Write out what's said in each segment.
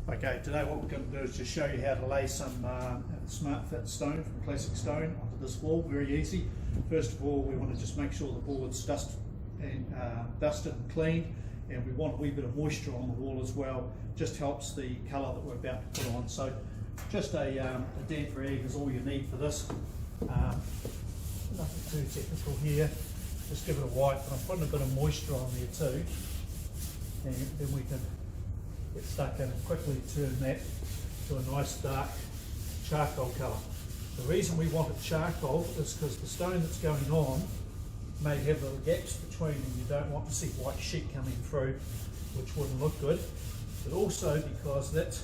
Okay, today what we're going to do is just show you how to lay some Smartfit stone from Classic Stone onto this wall. Very easy. First of all, we want to just make sure the board's dusted and cleaned, and we want a wee bit of moisture on the wall as well. Just helps the colour that we're about to put on. So just a damp rag is all you need for this. Nothing too technical here. Just give it a wipe, and I'm putting a bit of moisture on there too, and then we can get stuck in and quickly turn that to a nice dark charcoal colour. The reason we want it charcoal is because the stone that's going on may have little gaps between, and you don't want to see white sheet coming through, which wouldn't look good. But also because that's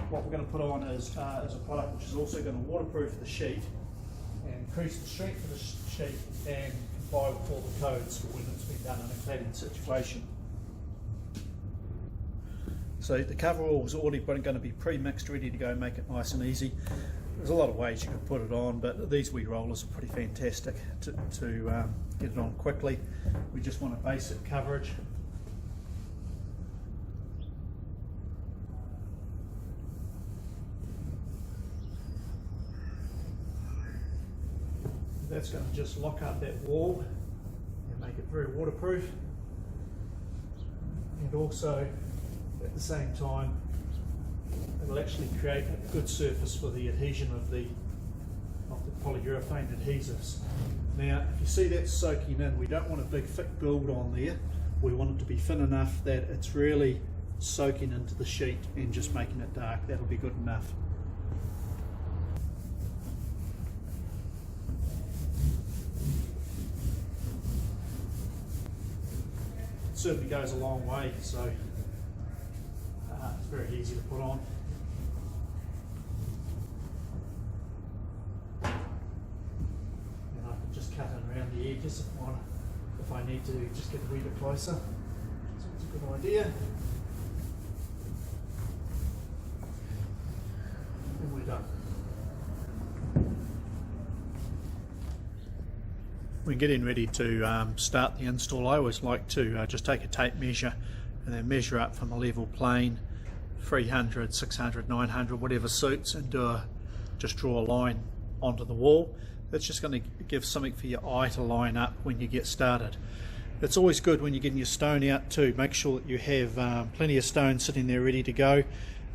what we're going to put on is a product which is also going to waterproof the sheet and increase the strength of the sheet and comply with all the codes for when it's been done in a cladding situation. So the coverall is already going to be pre-mixed, ready to go, make it nice and easy. There's a lot of ways you can put it on, but these wee rollers are pretty fantastic to get it on quickly. We just want a basic coverage. That's going to just lock up that wall and make it very waterproof, and also at the same time it'll actually create a good surface for the adhesion of the polyurethane adhesives. Now if you see that soaking in, we don't want a big thick build on there. We want it to be thin enough that it's really soaking into the sheet and just making it dark. That'll be good enough. It certainly goes a long way, so it's very easy to put on. And I can just cut in around the edges if I need to just get a wee bit closer. So it's a good idea. And we're done. When getting ready to start the install, I always like to just take a tape measure and then measure up from a level plane, 300, 600, 900, whatever suits, and just draw a line onto the wall. That's just going to give something for your eye to line up when you get started. It's always good when you're getting your stone out too. Make sure that you have plenty of stone sitting there ready to go.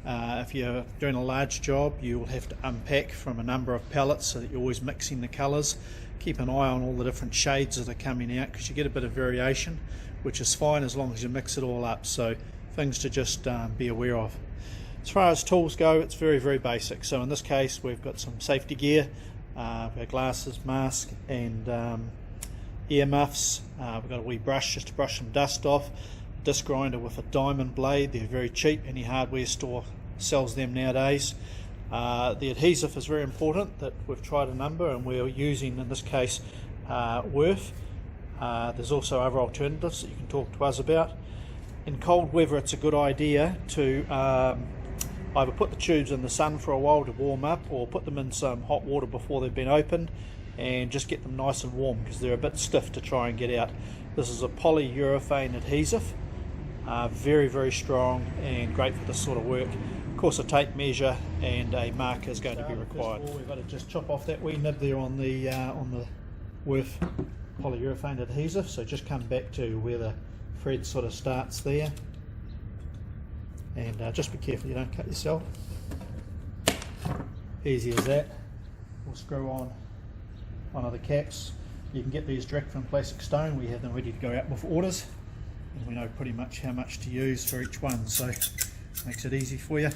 If you're doing a large job, you will have to unpack from a number of pallets so that you're always mixing the colours. Keep an eye on all the different shades that are coming out, because you get a bit of variation, which is fine as long as you mix it all up. So things to just be aware of. As far as tools go, it's very, very basic. So in this case, we've got some safety gear, we've got glasses, mask, and ear muffs. We've got a wee brush just to brush some dust off. Disc grinder with a diamond blade. They're very cheap. Any hardware store sells them nowadays. The adhesive is very important. That we've tried a number, and we're using in this case Worth. There's also other alternatives that you can talk to us about. In cold weather, it's a good idea to either put the tubes in the sun for a while to warm up, or put them in some hot water before they've been opened and just get them nice and warm, because they're a bit stiff to try and get out. This is a polyurethane adhesive, very, very strong and great for this sort of work. Of course, a tape measure and a marker is going to be required. We've got to just chop off that wee nib there on the Worth polyurethane adhesive. So just come back to where the thread sort of starts there, and just be careful you don't cut yourself. Easy as that. We'll screw on one of the caps. You can get these direct from Classic Stone. We have them ready to go out with orders, and we know pretty much how much to use for each one, so makes it easy for you.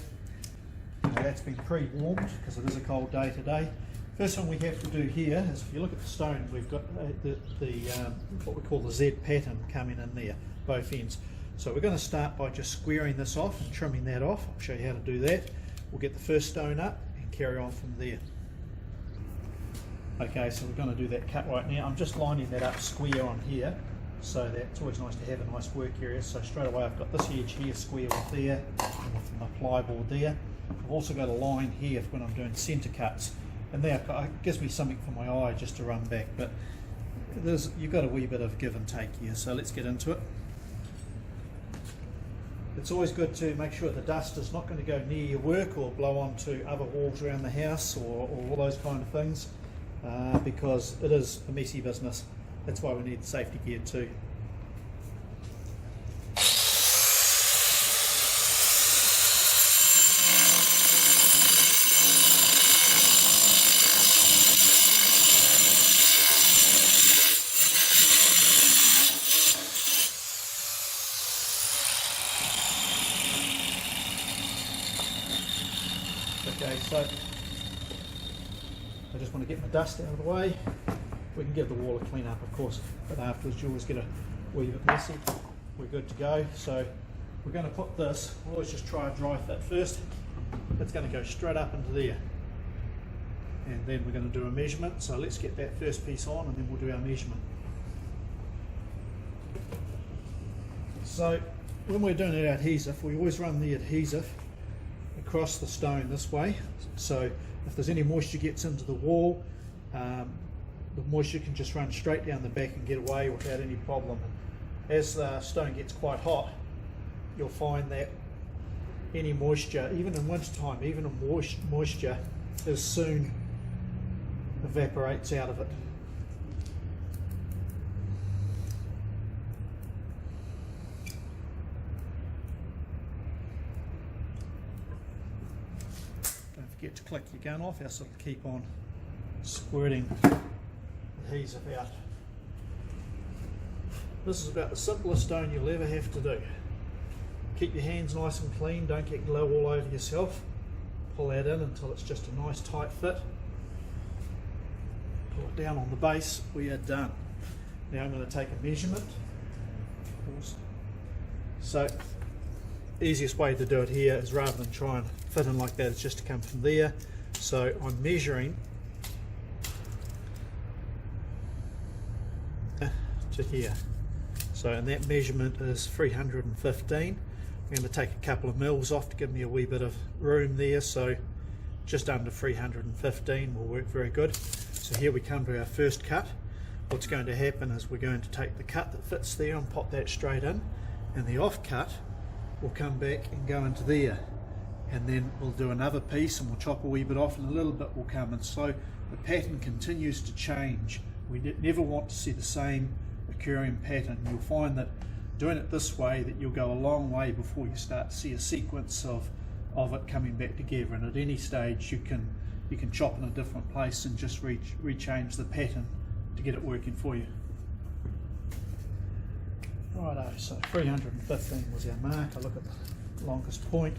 Now that's been pre-warmed because it is a cold day today. First thing we have to do here is, if you look at the stone, we've got what we call the Z pattern coming in there, both ends. So we're going to start by just squaring this off and trimming that off. I'll show you how to do that. We'll get the first stone up and carry on from there. Okay, so we're going to do that cut right now. I'm just lining that up square on here, so that it's always nice to have a nice work area. So straight away I've got this edge here square with there, and with my ply board there. I've also got a line here when I'm doing centre cuts, and there it gives me something for my eye just to run back, but you've got a wee bit of give and take here, so let's get into it. It's always good to make sure the dust is not going to go near your work or blow onto other walls around the house or all those kind of things, because it is a messy business. That's why we need safety gear too. Okay, so I just want to get my dust out of the way. We can give the wall a clean up, of course, but afterwards you always get a wee bit messy. We're good to go. So we're going to put this, we'll always just try a dry fit first. It's going to go straight up into there. And then we're going to do a measurement. So let's get that first piece on and then we'll do our measurement. So when we're doing our adhesive, we always run the adhesive across the stone this way, so if there's any moisture gets into the wall, the moisture can just run straight down the back and get away without any problem. As the stone gets quite hot, you'll find that any moisture, even in winter time, even in moisture, is soon evaporates out of it. Get to click your gun off, else it'll keep on squirting adhesive out. This is about the simplest stone you'll ever have to do. Keep your hands nice and clean, don't get glue all over yourself. Pull that in until it's just a nice tight fit. Pull it down on the base, we are done. Now I'm going to take a measurement. So, easiest way to do it here is, rather than try and fit in like that, is just to come from there. So I'm measuring to here. So, and that measurement is 315. I'm going to take a couple of mils off to give me a wee bit of room there. So just under 315 will work very good. So here we come to our first cut. What's going to happen is we're going to take the cut that fits there and pop that straight in, and the off cut will come back and go into there, and then we'll do another piece and we'll chop a wee bit off and a little bit will come in. So the pattern continues to change. We never want to see the same occurring pattern. You'll find that doing it this way, that you'll go a long way before you start to see a sequence of it coming back together, and at any stage you can chop in a different place and just rechange the pattern to get it working for you. Righto, so 315 was our mark. I look at the longest point.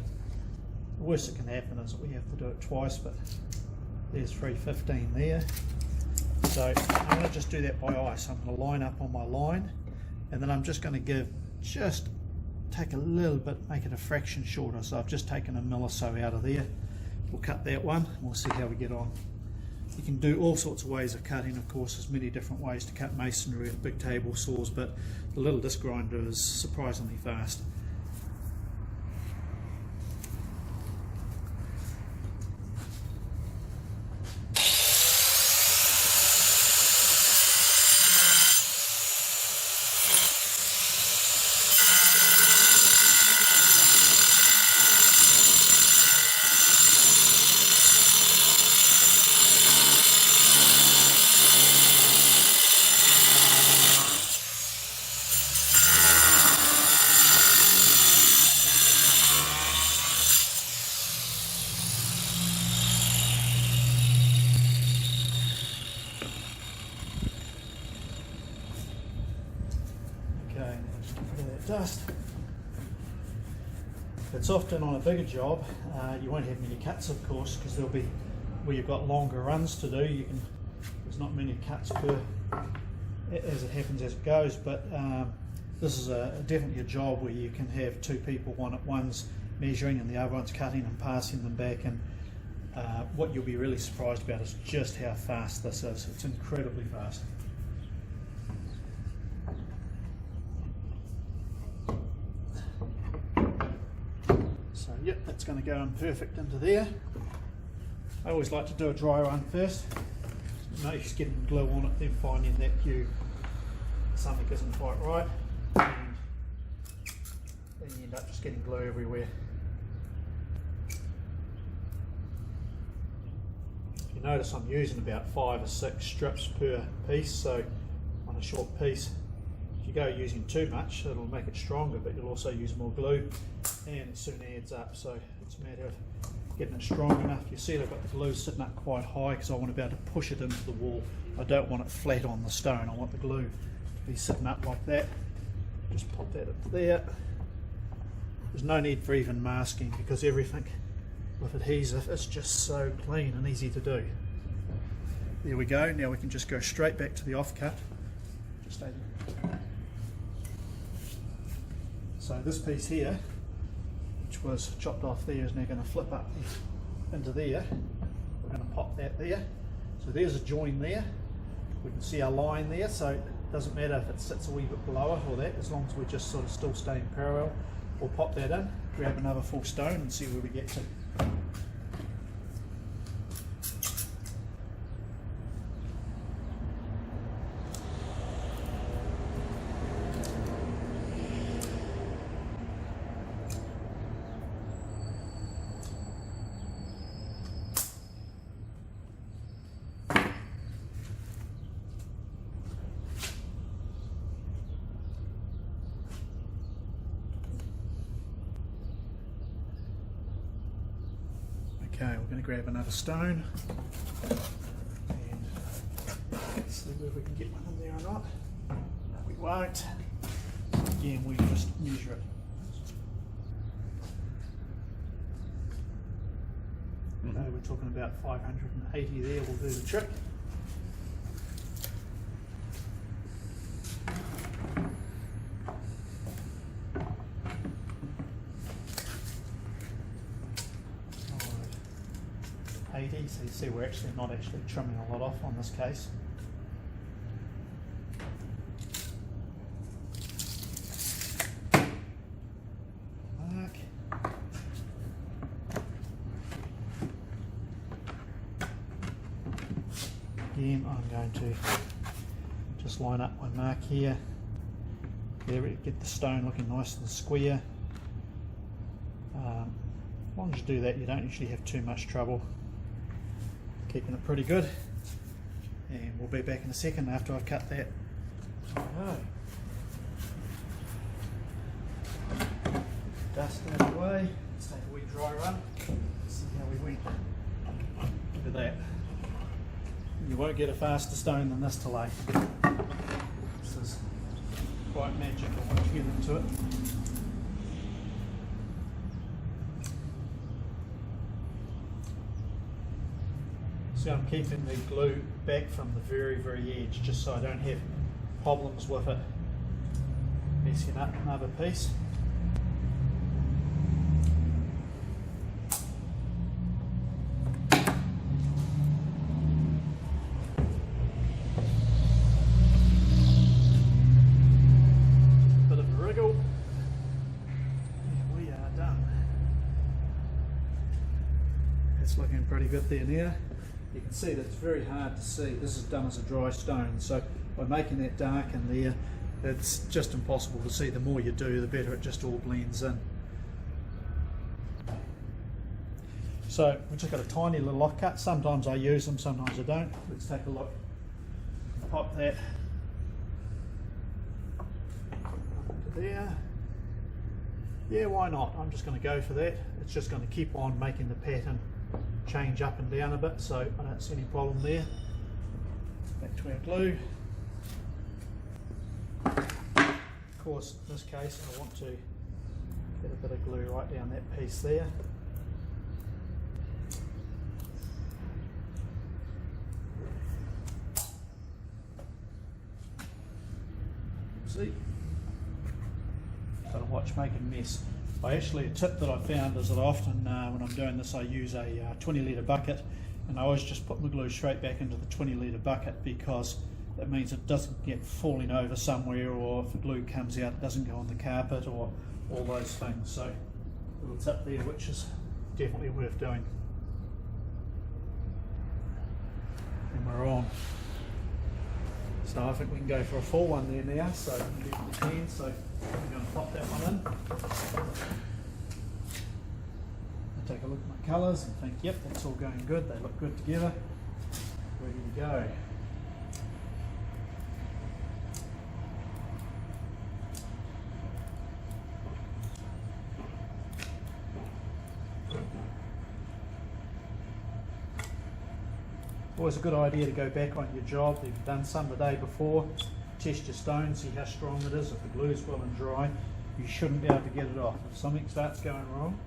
The worst that can happen is that we have to do it twice, but there's 315 there. So I'm going to just do that by eye. So I'm going to line up on my line, and then I'm just going to take a little bit, make it a fraction shorter. So I've just taken a mil or so out of there. We'll cut that one and we'll see how we get on. You can do all sorts of ways of cutting, of course. There's many different ways to cut masonry with big table saws, but the little disc grinder is surprisingly fast. Dust. It's often on a bigger job, you won't have many cuts, of course, because there'll be where you've got longer runs to do. There's not many cuts per, as it happens as it goes, but this is definitely a job where you can have two people, one's measuring and the other one's cutting and passing them back, and what you'll be really surprised about is just how fast this is. It's incredibly fast. So yep, that's going to go in perfect into there. I always like to do a dry run first. No use getting glue on it, then finding that something isn't quite right, and then you end up just getting glue everywhere. If you notice, I'm using about 5 or 6 strips per piece, so on a short piece. If you go using too much, it'll make it stronger, but you'll also use more glue and it soon adds up. So it's a matter of getting it strong enough. You see I've got the glue sitting up quite high because I want to be able to push it into the wall. I don't want it flat on the stone. I want the glue to be sitting up like that. Just pop that up there. There's no need for even masking because everything with adhesive is just so clean and easy to do. There we go. Now we can just go straight back to the offcut. Just stay there. So this piece here, which was chopped off there, is now going to flip up into there. We're going to pop that there. So there's a join there. We can see our line there, so it doesn't matter if it sits a wee bit below it or that, as long as we're just sort of still staying parallel. We'll pop that in, grab another full stone and see where we get to. Okay, we're going to grab another stone and see whether we can get one in there or not. No, we won't. Again, we just measure it. Okay, we're talking about 580 there, will do the trick. So you see we're actually not trimming a lot off on this case. Mark. Again, I'm going to just line up my mark here. There, get the stone looking nice and square. As long as you do that, you don't usually have too much trouble. Keeping it pretty good, and we'll be back in a second after I've cut that. Alright. Dust that away, let's take a wee dry run, see how we went. Look at that. You won't get a faster stone than this today. This is quite magical once you get into it. See, I'm keeping the glue back from the very, very edge just so I don't have problems with it messing up another piece. Bit of a wriggle, and we are done. It's looking pretty good there now. You can see that it's very hard to see. This is done as a dry stone, so by making that dark in there, it's just impossible to see. The more you do, the better it just all blends in. So we just got a tiny little lock cut. Sometimes I use them, sometimes I don't. Let's take a look. Pop that into there. Yeah, why not? I'm just going to go for that. It's just going to keep on making the pattern change up and down a bit, so I don't see any problem there. Back to our glue. Of course, in this case, I want to get a bit of glue right down that piece there. See? Gotta watch making a mess. A tip that I found is that often when I'm doing this, I use a 20 litre bucket, and I always just put my glue straight back into the 20 litre bucket because that means it doesn't get falling over somewhere, or if the glue comes out, it doesn't go on the carpet, or all those things. So a little tip there, which is definitely worth doing. And we're on. So I think we can go for a full one there now. So I'm going to 10, so I'm going to pop that one in. I take a look at my colours and think, yep, that's all going good. They look good together. Ready to go. Always a good idea to go back on your job if you've done some the day before, test your stone, see how strong it is. If the glue's well and dry, you shouldn't be able to get it off. If something starts going wrong,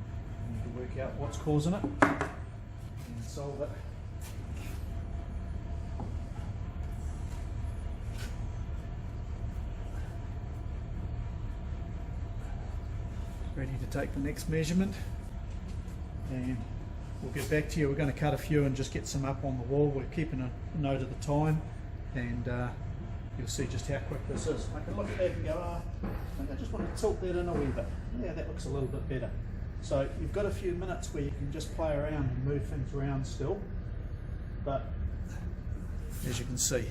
you need to work out what's causing it and solve it. Ready to take the next measurement, and we'll get back to you. We're going to cut a few and just get some up on the wall. We're keeping a note of the time, and you'll see just how quick this is. I can look at that and go, I just want to tilt that in a wee bit. Yeah, that looks a little bit better. So you've got a few minutes where you can just play around and move things around still. But as you can see,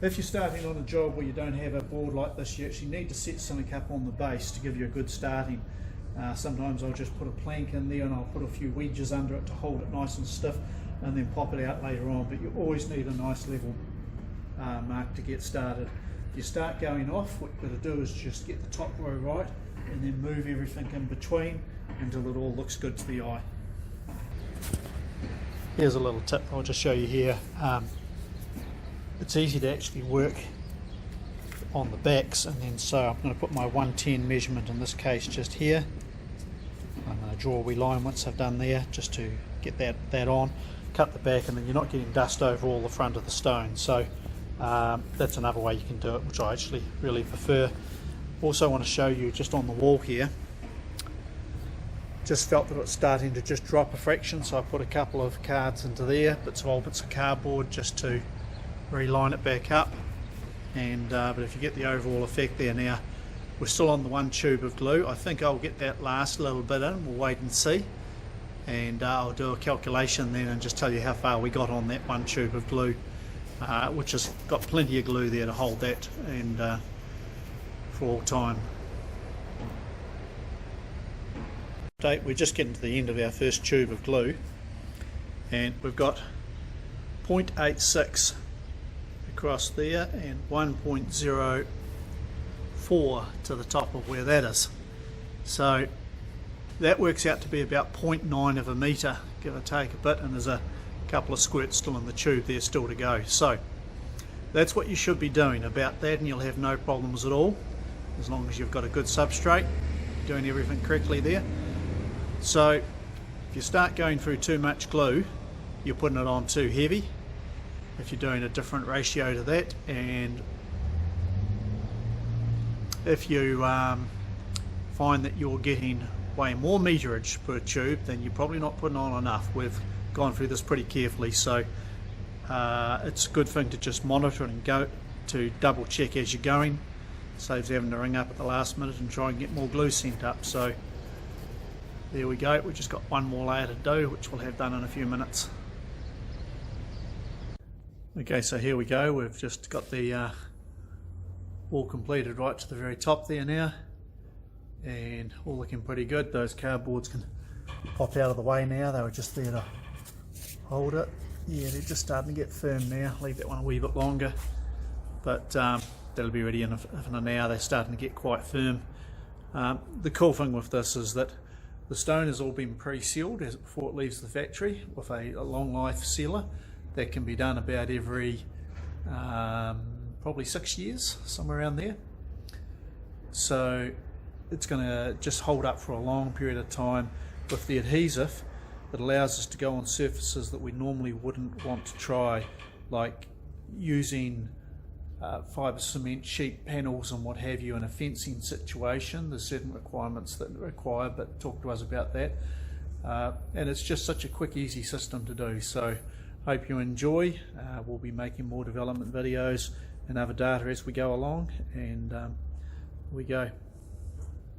if you're starting on a job where you don't have a board like this, you actually need to set something up on the base to give you a good starting. Sometimes I'll just put a plank in there and I'll put a few wedges under it to hold it nice and stiff, and then pop it out later on. But you always need a nice level mark to get started. If you start going off, what you've got to do is just get the top row right and then move everything in between until it all looks good to the eye. Here's a little tip I'll just show you here. It's easy to actually work on the backs, and then so I'm going to put my 110 measurement in this case just here. I'm going to draw a wee line once I've done there just to get that on, cut the back, and then you're not getting dust over all the front of the stone. So that's another way you can do it, which I actually really prefer. Also want to show you just on the wall here, just felt that it's starting to just drop a fraction, so I put a couple of cards into there, old bits of cardboard, just to reline it back up. And but if you get the overall effect there, now we're still on the one tube of glue. I think I'll get that last little bit in. We'll wait and see, and I'll do a calculation then and just tell you how far we got on that one tube of glue, which has got plenty of glue there to hold that and for all time. We're just getting to the end of our first tube of glue, and we've got 0.86 across there and 1.04 to the top of where that is. So that works out to be about 0.9 of a metre, give or take a bit, and there's a couple of squirts still in the tube there still to go. So that's what you should be doing, about that, and you'll have no problems at all as long as you've got a good substrate, doing everything correctly there. So if you start going through too much glue, you're putting it on too heavy. If you're doing a different ratio to that, and if you find that you're getting way more meterage per tube, then you're probably not putting on enough. We've gone through this pretty carefully, so it's a good thing to just monitor and go to double check as you're going. Saves having to ring up at the last minute and try and get more glue sent up. So there we go, we've just got one more layer to do, which we'll have done in a few minutes. Okay, so here we go, we've just got the wall completed right to the very top there now, and all looking pretty good. Those cardboards can pop out of the way now, they were just there to hold it. Yeah, they're just starting to get firm now. Leave that one a wee bit longer, but that'll be ready in an hour. They're starting to get quite firm. The cool thing with this is that the stone has all been pre-sealed before it leaves the factory with a long life sealer. That can be done about every probably 6 years, somewhere around there. So it's going to just hold up for a long period of time. With the adhesive, it allows us to go on surfaces that we normally wouldn't want to try, like using fibre cement sheet panels and what have you in a fencing situation. There's certain requirements that require, but talk to us about that. And it's just such a quick, easy system to do. So hope you enjoy. We'll be making more development videos and other data as we go along, and we go.